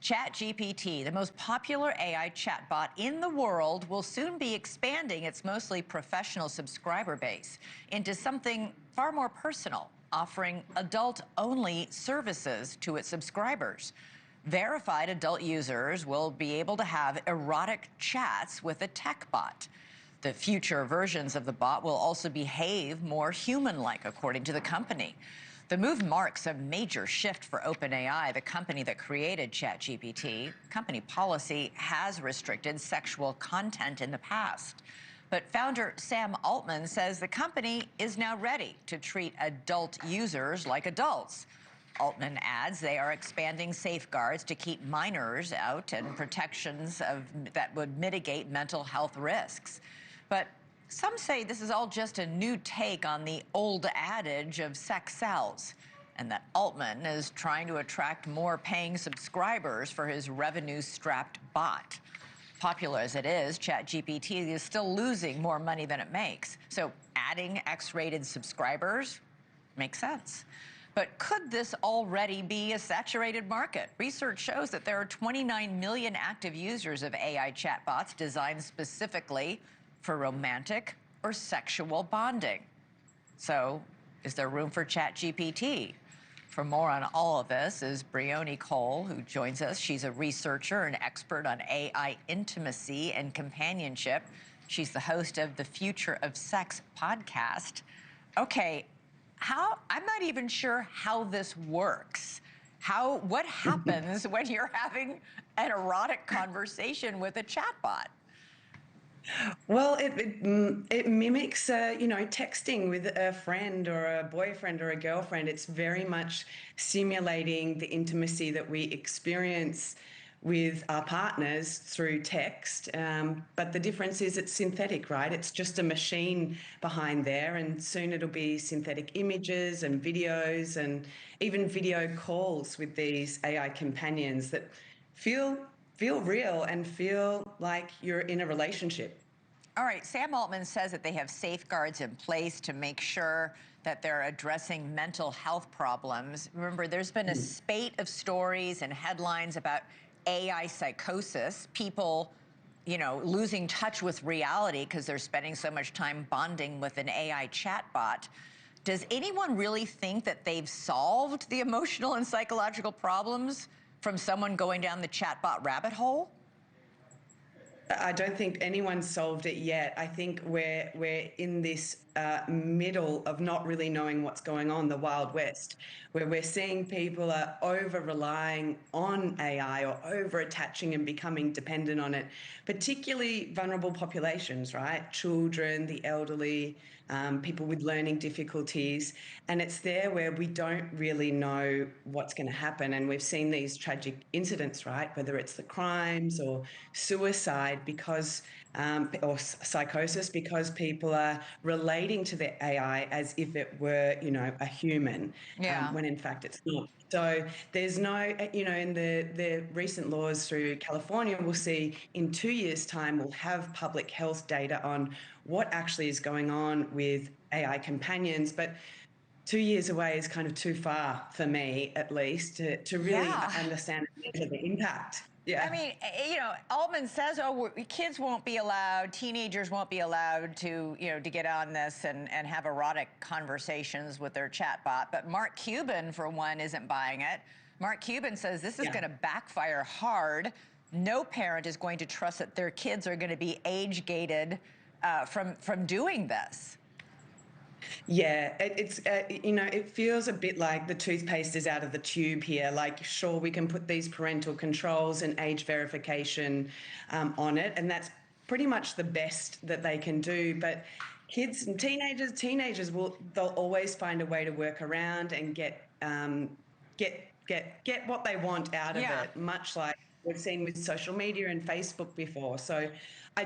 ChatGPT, the most popular AI chatbot in the world, will soon be expanding its mostly professional subscriber base into something far more personal, offering adult-only services to its subscribers. Verified adult users will be able to have erotic chats with a tech bot. The future versions of the bot will also behave more human-like, according to the company. The move marks a major shift for OpenAI, the company that created ChatGPT. Company policy has restricted sexual content in the past. But founder Sam Altman says the company is now ready to treat adult users like adults. Altman adds they are expanding safeguards to keep minors out and protections that would mitigate mental health risks. But some say this is all just a new take on the old adage of sex sells, and that Altman is trying to attract more paying subscribers for his revenue-strapped bot. Popular as it is, ChatGPT is still losing more money than it makes. So adding X-rated subscribers makes sense. But could this already be a saturated market? Research shows that there are 29 million active users of AI chatbots designed specifically for romantic or sexual bonding. So, is there room for ChatGPT? For more on all of this is Bryony Cole, who joins us. She's a researcher and expert on AI intimacy and companionship. She's the host of the Future of Sex podcast. Okay, I'm not even sure how this works. What happens when you're having an erotic conversation with a chatbot? Well, it mimics, texting with a friend or a boyfriend or a girlfriend. It's very much simulating the intimacy that we experience with our partners through text. But the difference is it's synthetic, right? It's just a machine behind there, and soon it'll be synthetic images and videos and even video calls with these AI companions that feel real and feel like you're in a relationship. All right, Sam Altman says that they have safeguards in place to make sure that they're addressing mental health problems. Remember, there's been a spate of stories and headlines about AI psychosis, people, losing touch with reality because they're spending so much time bonding with an AI chatbot. Does anyone really think that they've solved the emotional and psychological problems from someone going down the chatbot rabbit hole? I don't think anyone's solved it yet. I think we're in this middle of not really knowing what's going on, the Wild West, where we're seeing people are over-relying on AI or over-attaching and becoming dependent on it, particularly vulnerable populations, right? Children, the elderly, people with learning difficulties. And it's there where we don't really know what's going to happen. And we've seen these tragic incidents, right? Whether it's the crimes or suicide because or psychosis because people are relating to the AI as if it were, a human, when in fact it's not. So there's no, in the recent laws through California, we'll see in 2 years' time, we'll have public health data on what actually is going on with AI companions. But 2 years away is kind of too far for me, at least, to really understand the impact. Yeah. I mean, Altman says, kids won't be allowed, teenagers won't be allowed to, to get on this and have erotic conversations with their chatbot. But Mark Cuban, for one, isn't buying it. Mark Cuban says this is going to backfire hard. No parent is going to trust that their kids are going to be age-gated from doing this. Yeah, it feels a bit like the toothpaste is out of the tube here. Like, sure, we can put these parental controls and age verification on it, and that's pretty much the best that they can do. But kids and teenagers they'll always find a way to work around and get what they want out of it, much like we've seen with social media and Facebook before. So I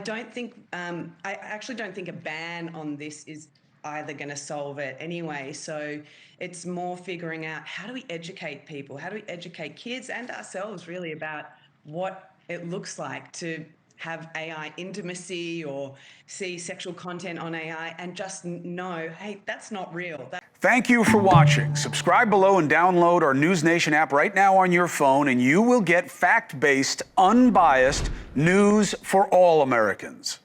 actually don't think a ban on this is either going to solve it anyway. So it's more figuring out, how do we educate people? How do we educate kids and ourselves really about what it looks like to have AI intimacy or see sexual content on AI and just know, hey, that's not real. Thank you for watching. Subscribe below and download our NewsNation app right now on your phone, and you will get fact-based, unbiased news for all Americans.